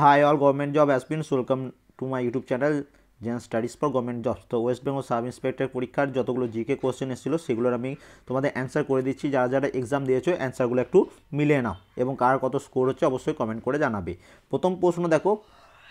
Hi all government job aspirants, welcome to my YouTube channel gen studies for government jobs. তো West Bengal sub inspector পরীক্ষার যতগুলো GK question এসেছিলো সেগুলোর আমি তোমাদের অ্যান্সার করে দিচ্ছি। যারা যারা এক্সাম দিয়েছো অ্যান্সারগুলো একটু মিলিয়ে নাও এবং কার কত স্কোর হচ্ছে অবশ্যই কমেন্ট করে জানাবে। প্রথম প্রশ্ন দেখো,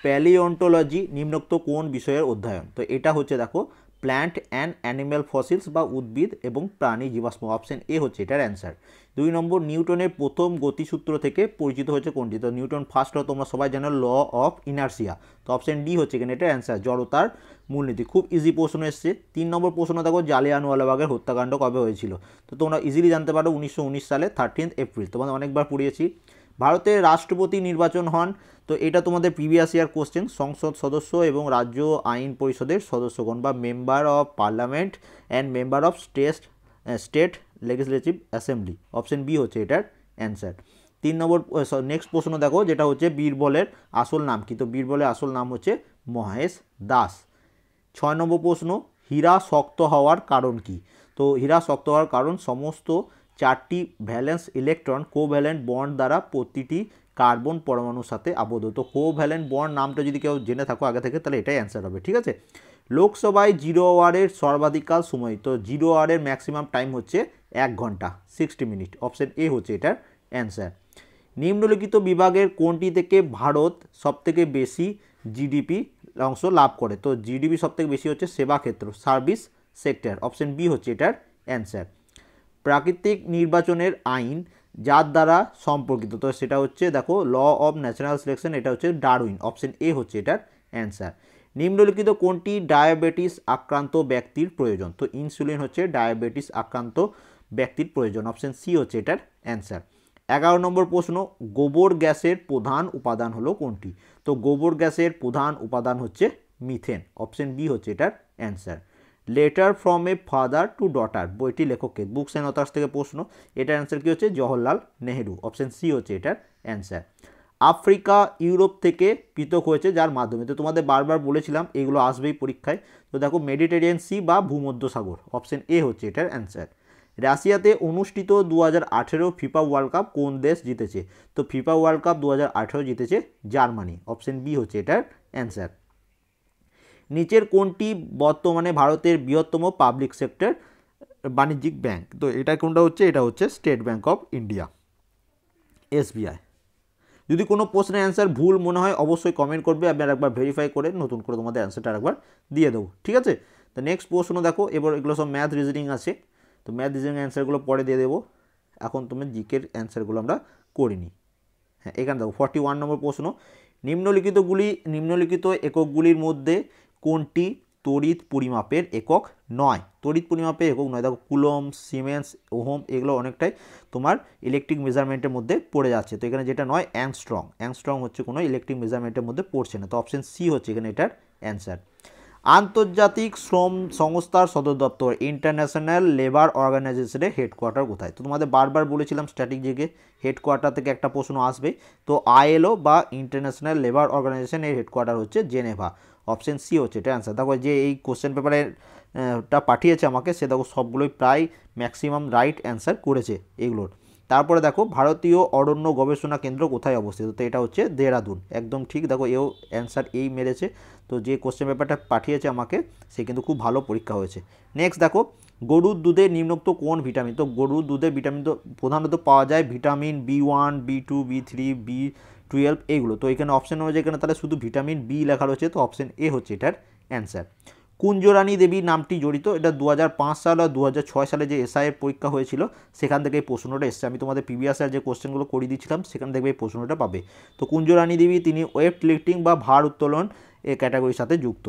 প্যালিওন্টোলজি নিম্নোক্ত কোন বিষয়ের অধ্যয়ন? তো এটা হচ্ছে দেখো প্ল্যান্ট অ্যান্ড অ্যানিম্যাল ফসিলস বা উদ্ভিদ এবং প্রাণী জীবাশ্ম। অপশন এ হচ্ছে এটার অ্যান্সার। 2 নম্বর, নিউটনের প্রথম গতিসূত্র থেকে পরিচিত হচ্ছে কোনটি? তো নিউটন ফার্স্ট ল তোমরা সবাই জানো, ল অফ ইনার্সিয়া। তো অপশন ডি হচ্ছে এখানে এটার অ্যান্সার, জড়তার মূলনীতি। খুব ইজি প্রশ্ন এসছে। 3 নম্বর প্রশ্ন দেখো, জালিয়ানওয়ালাবাগের হত্যাকাণ্ড কবে হয়েছিল? তো তোমরা ইজিলি জানতে পারো 1919 সালে 13 এপ্রিল। তোমাদের অনেকবার পড়িয়েছি। ভারতের রাষ্ট্রপতি নির্বাচন হন, তো এটা তোমাদের প্রিভিয়াস ইয়ার কোশ্চেন, সংসদ সদস্য এবং রাজ্য আইন পরিষদের সদস্যগণ বা member of parliament and member of state legislative assembly. Option B হচ্ছে এটার অ্যান্সার। 3 নম্বর নেক্সট প্রশ্ন দেখো, যেটা হচ্ছে বীরবলের আসল নাম কি? তো বীরবলের আসল নাম হচ্ছে মহেশ দাস। 6 নম্বর প্রশ্ন, হীরা শক্ত হওয়ার কারণ কি? তো হীরা শক্ত হওয়ার কারণ সমস্ত 4টি ভ্যালেন্স ইলেকট্রন কোভ্যালেন্ট বন্ড দ্বারা প্রতিটি কার্বন পরমাণুর সাথে আবদ্ধ। তো কোভ্যালেন্ট বন্ড নামটা যদি কেউ জেনে থাকো আগে থেকে তাহলে এটাই অ্যান্সার হবে, ঠিক আছে। লোকসভায় 0 আওয়ারের সর্বাধিককাল সময়, তো 0 আওয়ারের ম্যাক্সিমাম টাইম হচ্ছে 1 ঘন্টা 60 মিনিট। অপশন এ হচ্ছে এটার অ্যান্সার। নিম্নলিখিত বিভাগের কোনটি থেকে ভারত সবথেকে বেশি জিডিপি অংশ লাভ করে? তো জিডিপি সবথেকে বেশি হচ্ছে সেবা ক্ষেত্র, সার্ভিস সেক্টর। অপশন বি হচ্ছে এটার অ্যান্সার। প্রাকৃতিক নির্বাচনের আইন যার দ্বারা সম্পর্কিত, তো সেটা হচ্ছে দেখো ল অফ ন্যাচারাল সিলেকশন, এটা হচ্ছে ডারউইন। অপশন এ হচ্ছে এটার অ্যান্সার। নিম্নলিখিত কোনটি ডায়াবেটিস আক্রান্ত ব্যক্তির প্রয়োজন? তো ইনসুলিন হচ্ছে ডায়াবেটিস আক্রান্ত ব্যক্তির প্রয়োজন। অপশন সি হচ্ছে এটার অ্যান্সার। 11 নম্বর প্রশ্ন, গোবর গ্যাসের প্রধান উপাদান হলো কোনটি? তো গোবর গ্যাসের প্রধান উপাদান হচ্ছে মিথেন। অপশন বি হচ্ছে এটার answer. Letter from a father to daughter বইটি লেখককে, বুকস অ্যান্ড অথার্স থেকে প্রশ্ন, এটার অ্যান্সার কী হচ্ছে? জওহরলাল নেহেরু। অপশন সি হচ্ছে এটার অ্যান্সার। আফ্রিকা ইউরোপ থেকে পৃথক হয়েছে যার মাধ্যমে? তো তোমাদের বারবার বলেছিলাম এগুলো আসবেই পরীক্ষায়। তো দেখো মেডিটেরিয়ান সি বা ভূমধ্যসাগর। অপশন এ হচ্ছে এটার অ্যান্সার। রাশিয়াতে অনুষ্ঠিত 2018 ফিফা ওয়ার্ল্ড কাপ কোন দেশ জিতেছে? তো ফিফা ওয়ার্ল্ড কাপ 2018 জিতেছে জার্মানি। অপশন বি হচ্ছে এটার অ্যান্সার। নিচের কোনটি বর্তমানে ভারতের বৃহত্তম পাবলিক সেক্টর বাণিজ্যিক ব্যাংক? তো এটা কোনটা হচ্ছে? এটা হচ্ছে state bank of India, SBI. যদি কোনো প্রশ্নের অ্যান্সার ভুল মনে হয় অবশ্যই কমেন্ট করবে, আমি আরেকবার ভেরিফাই করে নতুন করে তোমাদের অ্যান্সারটা আরেকবার দিয়ে দেবো, ঠিক আছে। তো নেক্সট প্রশ্ন দেখো, এবার এগুলো সব ম্যাথ রিজনিং আছে, তো ম্যাথ রিজনিং অ্যান্সারগুলো পরে দিয়ে দেবো। এখন তুমি জিকের অ্যান্সারগুলো আমরা করিনি। হ্যাঁ, এখানে দেখো 41 নম্বর প্রশ্ন, নিম্নলিখিত এককগুলির মধ্যে কোনটি তড়িৎ পরিমাপের একক নয়? তড়িৎ পরিমাপের একক নয়, দেখো কুলম, সিমেন্স, ওহম এগুলো অনেকটাই তোমার ইলেকট্রিক মেজারমেন্টের মধ্যে পড়ে যাচ্ছে। তো এখানে যেটা নয় অ্যাংস্ট্রং হচ্ছে কোনো ইলেকট্রিক মেজারমেন্টের মধ্যে পড়ছে না। তো অপশন সি হচ্ছে এখানে এটার অ্যান্সার। আন্তর্জাতিক শ্রম সংস্থার সদর দপ্তর ইন্টারন্যাশনাল লেবার অর্গানাইজেশনের হেডকোয়ার্টার কোথায়? তো তোমাদের বারবার বলেছিলাম স্ট্র্যাটেজিকে হেডকোয়ার্টার থেকে একটা প্রশ্ন আসবে। তো আইএলও বা ইন্টারন্যাশনাল লেবার অর্গানাইজেশনের হেডকোয়ার্টার হচ্ছে জেনেভা। অপশন সি হচ্ছে এটা অ্যান্সার। দেখো যে এই কোশ্চেন পেপারের টা পাঠিয়েছে আমাকে, সে দেখো সবগুলোই প্রায় ম্যাক্সিমাম রাইট অ্যান্সার করেছে এইগুলোর। তারপরে দেখো ভারতীয় অরণ্য গবেষণা কেন্দ্র কোথায় অবস্থিত? তো এটা হচ্ছে দেহরাদুন, একদম ঠিক। দেখো এও অ্যান্সার এই মেরেছে। তো যে কোশ্চেন পেপারটা পাঠিয়েছে আমাকে সে কিন্তু খুব ভালো পরীক্ষা হয়েছে। নেক্সট দেখো, গরুর দুধে নিম্নোক্ত কোন ভিটামিন? তো গরুর দুধে ভিটামিন তো প্রধানত পাওয়া যায় vitamin B1, B2, B3, B12 এইগুলো। তো এখানে অপশন অনুযায়ী এখানে তাহলে শুধু ভিটামিন বি লেখা রয়েছে। তো অপশন এ হচ্ছে এটার অ্যান্সার। কুঞ্জরানী দেবী নামটি জড়িত, এটা 2005 সাল আর 2006 সালে যে এসআইয়ের পরীক্ষা হয়েছিল সেখান থেকে এই প্রশ্নটা এসছে। আমি তোমাদের প্রিভিয়াস ইয়ার যে কোশ্চেনগুলো করিয়ে দিচ্ছিলাম সেখান থেকে এই প্রশ্নটা পাবে। তো কুঞ্জরানী দেবী তিনি ওয়েট লিফটিং বা ভার উত্তোলন এই ক্যাটাগরির সাথে যুক্ত।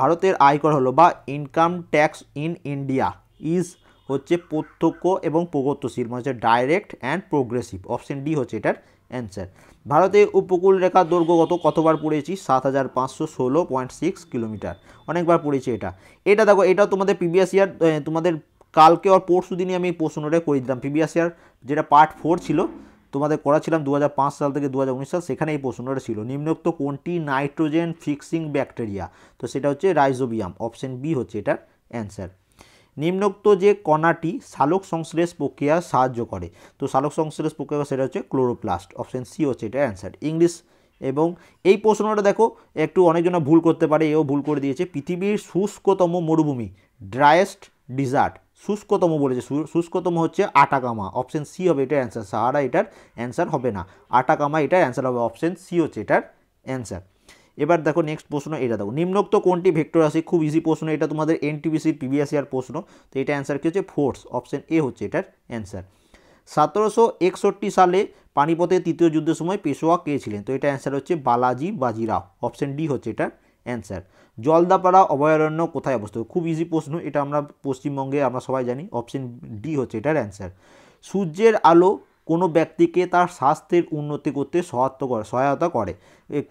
ভারতের আয়কর হলো বা income tax in India is হচ্ছে প্রত্যক্ষ এবং প্রগত্যশীল, মানে হচ্ছে direct and progressive. Option D হচ্ছে এটার অ্যান্সার। ভারতের উপকূল রেখার দৈর্ঘ্য কতবার পড়েছি? 7516.6 কিলোমিটার। অনেকবার পড়েছি এটা। এটা দেখো এটা তোমাদের প্রিভিয়াস ইয়ার, তোমাদের কালকে আর পরশু দিনই আমি প্রশ্নটা করে দিলাম। প্রিভিয়াস ইয়ার যেটা পার্ট 4 ছিল তোমাদের করাছিলাম 2005 সাল থেকে 2019 সাল, সেখানে এই প্রশ্নটা ছিল, নিম্নোক্ত কোনটি নাইট্রোজেন ফিক্সিং ব্যাকটেরিয়া? তো সেটা হচ্ছে রাইজোবিয়াম। অপশন বি হচ্ছে এটার অ্যান্সার। নিম্নোক্ত যে কণাটি সালোক সংশ্লেষ প্রক্রিয়া সাহায্য করে, তো সালোক সংশ্লেষ প্রক্রিয়া সেটা হচ্ছে ক্লোরোপ্লাস্ট, অপশন সি হচ্ছে এটা অ্যান্সার। ইংলিশ এবং এই প্রশ্নটা দেখো একটু অনেকজন ভুল করতে পারে, এও ভুল করে দিয়েছে। পৃথিবীর শুষ্কতম মরুভূমি, ড্রায়েস্ট ডিজার্ট, শুষ্কতম বলেছে, শুষ্কতম হচ্ছে আটাকামা, অপশন সি হবে এটার অ্যান্সার। সাহারা এটার অ্যান্সার হবে না, আটাকামা এটার অ্যান্সার হবে, অপশন সি হচ্ছে এটার অ্যান্সার। এবার দেখো নেক্সট প্রশ্ন, এটা দেখো নিম্নোক্ত কোনটি ভেক্টর রাশি, খুব ইজি প্রশ্ন, এটা তোমাদের এনটিপিসির প্রিভিয়াস ইয়ার প্রশ্ন, তো এটা অ্যান্সার কী হচ্ছে ফোর্স, অপশন এ হচ্ছে এটার অ্যান্সার। 1761 সালে পানিপথের তৃতীয় যুদ্ধের সময় পেশোয়া কে ছিলেন, তো এটা অ্যান্সার হচ্ছে বালাজি বাজিরাও, অপশন ডি হচ্ছে এটার অ্যান্সার। জলদাপাড়া অভয়ারণ্য কোথায় অবস্থিত, খুব ইজি প্রশ্ন, এটা আমরা পশ্চিমবঙ্গে আমরা সবাই জানি, অপশন ডি হচ্ছে এটার অ্যান্সার। সূর্যের আলো কোনো ব্যক্তিকে তার স্বাস্থ্যের উন্নতি করতে সহায়তা করে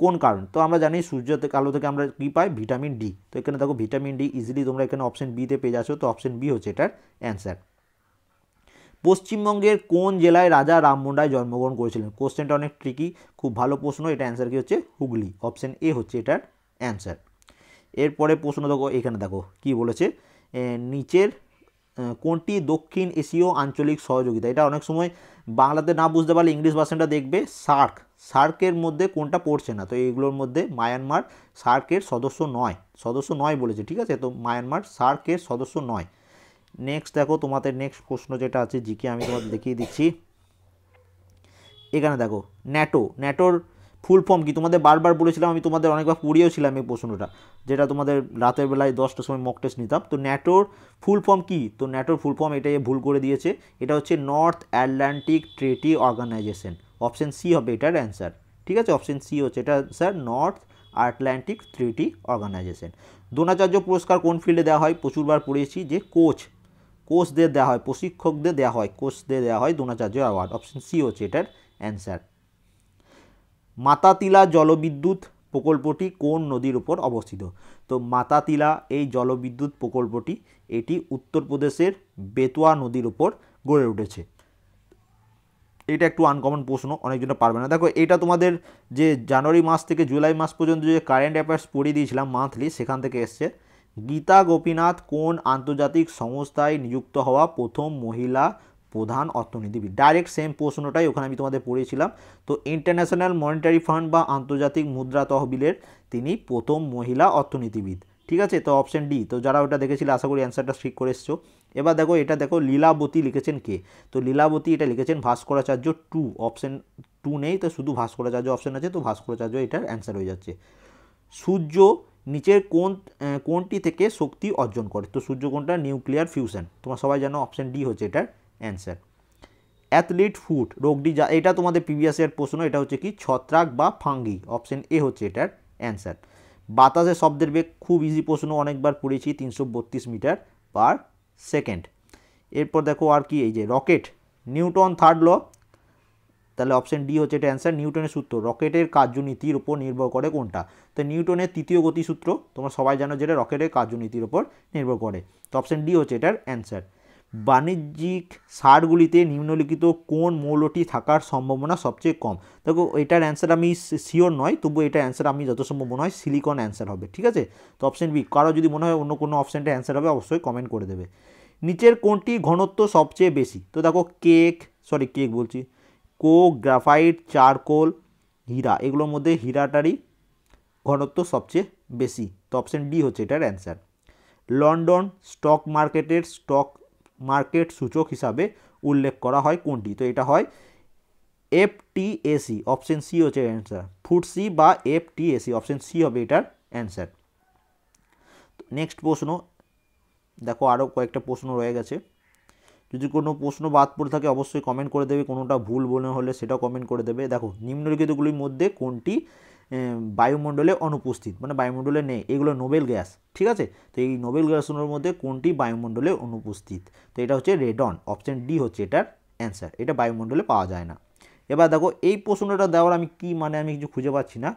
কোন কারণ, তো আমরা জানি সূর্য থেকে আলো থেকে আমরা কী পাই, ভিটামিন ডি, তো এখানে দেখো ভিটামিন ডি ইজিলি তোমরা এখানে অপশন বিতে পেয়ে যাচ্ছ, তো অপশন বি হচ্ছে এটার অ্যান্সার। পশ্চিমবঙ্গের কোন জেলায় রাজা রামমোহন রায় জন্মগ্রহণ করেছিলেন, কোশ্চেনটা অনেক ট্রিকি, খুব ভালো প্রশ্ন, এটা অ্যান্সার কি হচ্ছে হুগলি, অপশন এ হচ্ছে এটার অ্যান্সার। এরপরে প্রশ্ন দেখো, এখানে দেখো কি বলেছে, নিচের কোনটি দক্ষিণ এশীয় আঞ্চলিক সহযোগিতা, এটা অনেক সময় বাংলাতে না বুঝতে পারলে ইংলিশ ভার্সনটা দেখবে, সার্কের মধ্যে কোনটা পড়ছে না, তো এইগুলোর মধ্যে মায়ানমার সার্কের সদস্য নয় বলেছে, ঠিক আছে, তো মায়ানমার সার্কের সদস্য নয়। নেক্সট দেখো তোমাদের নেক্সট প্রশ্ন যেটা আছে জিকে আমি তোমাদের দেখিয়ে দিচ্ছি, এখানে দেখো ন্যাটোর ফুল ফর্ম কি, তোমাদের বারবার বলেছিলাম, আমি তোমাদের অনেকবার পড়িয়েওছিলাম এই প্রশ্নটা, যেটা তোমাদের রাতের বেলায় 10টার সময় মক টেস্ট নিতাম, তো ন্যাটোর ফুল ফর্ম কি, তো ন্যাটোর ফুল ফর্ম এটাই ভুল করে দিয়েছে, এটা হচ্ছে north Atlantic treaty organization, option C হবে এটার অ্যান্সার, ঠিক আছে, অপশন সি হচ্ছে এটা sir, north Atlantic treaty organization. Dronacharya পুরস্কার কোন ফিল্ডে দেওয়া হয়, প্রচুরবার পড়েছি যে কোচদের দেওয়া হয়, প্রশিক্ষকদের দেওয়া হয়, কোচদের দেওয়া হয় দ্রোণাচার্য অ্যাওয়ার্ড, অপশন সি হচ্ছে এটার অ্যান্সার। মাতাতিলা জলবিদ্যুৎ প্রকল্পটি কোন নদীর উপর অবস্থিত, তো মাতাতিলা এই জলবিদ্যুৎ প্রকল্পটি এটি উত্তরপ্রদেশের বেতোয়া নদীর উপর গড়ে উঠেছে। এটা একটু আনকমন প্রশ্ন, অনেকজনে পারবে না, দেখো এটা তোমাদের যে জানুয়ারি মাস থেকে জুলাই মাস পর্যন্ত যে কারেন্ট অ্যাফেয়ার্স পড়িয়ে দিয়েছিলাম মান্থলি, সেখান থেকে এসছে। গীতা গোপীনাথ কোন আন্তর্জাতিক সংস্থায় নিযুক্ত হওয়া প্রথম মহিলা প্রধান অর্থনীতিবিদ, ডাইরেক্ট সেম প্রশ্নটাই ওখানে আমি তোমাদের পড়িয়েছিলাম, তো ইন্টারন্যাশনাল মনিটারি ফান্ড বা আন্তর্জাতিক মুদ্রা তহবিলের তিনি প্রথম মহিলা অর্থনীতিবিদ, ঠিক আছে, তো অপশন ডি, তো যারা ওটা দেখেছিলে আশা করি অ্যান্সারটা ঠিক করে এসছো। এবার দেখো এটা দেখো লীলাবতী লিখেছেন কে, তো লীলাবতী এটা লিখেছেন ভাস্করাচার্য অপশন নেই, তো শুধু ভাস্করাচার্য অপশন আছে, তো ভাস্করাচার্য এটার অ্যান্সার হয়ে যাচ্ছে। সূর্য নিচের কোনটি থেকে শক্তি অর্জন করে, তো সূর্য কোনটা, নিউক্লিয়ার ফিউশন, তোমরা সবাই জানো, অপশন ডি হচ্ছে এটার অ্যান্সার। অ্যাথলিট ফুট রোগটি এটা তোমাদের প্রিভিয়াস ইয়ার প্রশ্ন, এটা হচ্ছে কি ছত্রাক বা ফাঙ্গি, অপশন এ হচ্ছে এটার অ্যান্সার। বাতাসে শব্দের বেগ, খুব ইজি প্রশ্ন, অনেকবার পড়েছি, 332 মিটার পার সেকেন্ড। এরপর দেখো আর কি, এই যে রকেট, নিউটন থার্ড ল, তাহলে অপশন ডি হচ্ছে এটা অ্যান্সার। নিউটনের সূত্র, রকেটের কার্যনীতির উপর নির্ভর করে কোনটা, তো নিউটনের তৃতীয় গতিসূত্র, তোমরা সবাই জানো যেটা রকেটের কার্যনীতির উপর নির্ভর করে, তো অপশন ডি হচ্ছে এটার অ্যান্সার। বাণিজ্যিক সারগুলিতে নিম্নলিখিত কোন মৌলটি থাকার সম্ভাবনা সবচেয়ে কম, দেখো এটার অ্যান্সার আমি শিওর নয়, তবু এটা অ্যান্সার আমি যত সম্ভব মনে হয় সিলিকন অ্যান্সার হবে, ঠিক আছে, তো অপশন বি, কারো যদি মনে হয় অন্য কোনো অপশানটা অ্যান্সার হবে অবশ্যই কমেন্ট করে দেবে। নিচের কোনটি ঘনত্ব সবচেয়ে বেশি, তো দেখো কেক বলছি, কোক, গ্রাফাইট, চারকোল, হীরা, এগুলোর মধ্যে হীরাটারই ঘনত্ব সবচেয়ে বেশি, তো অপশন ডি হচ্ছে এটার অ্যান্সার। লন্ডন স্টক মার্কেট সূচক হিসাবে উল্লেখ করা হয় কোনটি, তো এটা হয় FTSE, অপশন সি হচ্ছে অ্যান্সার, ফুটসি বা FTSE, অপশন সি হবে এটার অ্যান্সার। নেক্সট প্রশ্ন দেখো, আরও কয়েকটা প্রশ্ন রয়ে গেছে, যদি কোনো প্রশ্ন বাদ পড়ে থাকে অবশ্যই কমেন্ট করে দেবে, কোনোটা ভুল মনে হলে সেটাও কমেন্ট করে দেবে। দেখো নিম্নলিখিতগুলির মধ্যে কোনটি বায়ুমণ্ডলে অনুপস্থিত, মানে বায়ুমণ্ডলে নেই, এগুলো নোবেল গ্যাস, ঠিক আছে, তো এই নোবেল গ্যাসগুলোর মধ্যে কোনটি বায়ুমণ্ডলে অনুপস্থিত, তো এটা হচ্ছে রেডন, অপশন ডি হচ্ছে এটার অ্যান্সার, এটা বায়ুমণ্ডলে পাওয়া যায় না। এবার দেখো এই প্রশ্নটা দেওয়ার আমি কি মানে আমি কিছু খুঁজে পাচ্ছি না।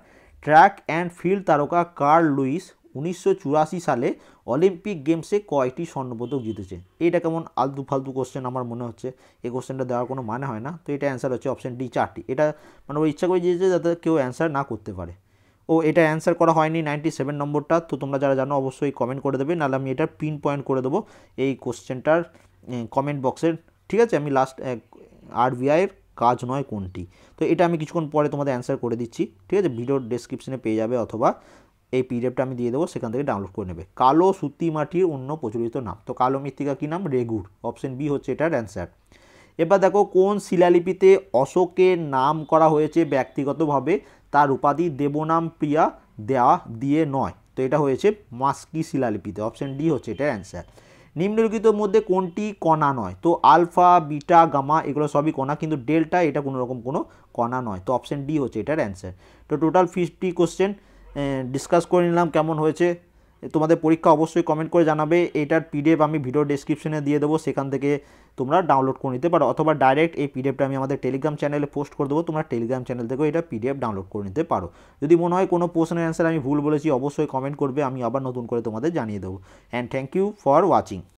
ট্র্যাক অ্যান্ড ফিল্ড তারকা কার্ল লুইস 1984 সালে অলিম্পিক গেমসে কয়টি স্বর্ণপদক জিতেছে, এইটা কেমন আলতু ফালতু কোশ্চেন আমার মনে হচ্ছে, এই কোশ্চেনটা দেওয়ার কোনো মানে হয় না, তো এটা অ্যান্সার হচ্ছে অপশন ডি 4টি, এটা মানে ওই ইচ্ছা করে দিয়েছে যাতে কেউ অ্যান্সার না করতে পারে। ও এটা অ্যান্সার করা হয়নি 97 নম্বরটা, তো তোমরা যারা জানো অবশ্যই কমেন্ট করে দেবে, নাহলে আমি এটা পিন পয়েন্ট করে দেবো এই কোশ্চেনটার কমেন্ট বক্সের। ঠিক আছে, আমি লাস্ট আরবিআইয়ের কাজ নয় কোনটি, তো এটা আমি কিছুক্ষণ পরে তোমাদের অ্যান্সার করে দিচ্ছি। ঠিক আছে, ভিডিওর ডেসক্রিপশনে পেয়ে যাবে, অথবা এই পিডিএফটা আমি দিয়ে দেবো, সেখান থেকে ডাউনলোড করে নেবে। কালো সুতি মাটির অন্য প্রচলিত নাম, তো কালো মৃত্তিকা কী নাম? রেগুর। অপশন বি হচ্ছে এটার অ্যান্সার। এবার দেখো কোন শিলালিপিতে অশোকের নাম করা হয়েছে ব্যক্তিগতভাবে, তার উপাধি দেবনাম প্রিয়া দেওয়া দিয়ে নয়, তো এটা হয়েছে মাস্কি শিলালিপিতে। অপশন ডি হচ্ছে এটার অ্যান্সার। নিম্নলিখিতর মধ্যে কোনটি কণা নয়? তো আলফা, বিটা, গামা এগুলো সবই কণা, কিন্তু ডেল্টা এটা কোনো রকম কোনো কণা নয়, তো অপশন ডি হচ্ছে এটার অ্যান্সার। তো টোটাল 50 কোশ্চেন ডিসকাস করে নিলাম, কেমন হয়েছে তোমাদের পরীক্ষা অবশ্যই কমেন্ট করে জানাবে। এটার পিডিএফ আমি ভিডিও ডেসক্রিপশনে দিয়ে দেবো, সেখান থেকে তোমরা ডাউনলোড করে নিতে পারো, অথবা ডাইরেক্ট এই পিডিএফটা আমি আমাদের টেলিগ্রাম চ্যানেলে পোস্ট করে দেবো, তোমরা টেলিগ্রাম চ্যানেল থেকেও এটা পিডিএফ ডাউনলোড করে নিতে পারো। যদি মনে হয় কোনো প্রশ্নের অ্যান্সার আমি ভুল বলেছি অবশ্যই কমেন্ট করবে, আমি আবার নতুন করে তোমাদের জানিয়ে দেবো। And thank you for watching.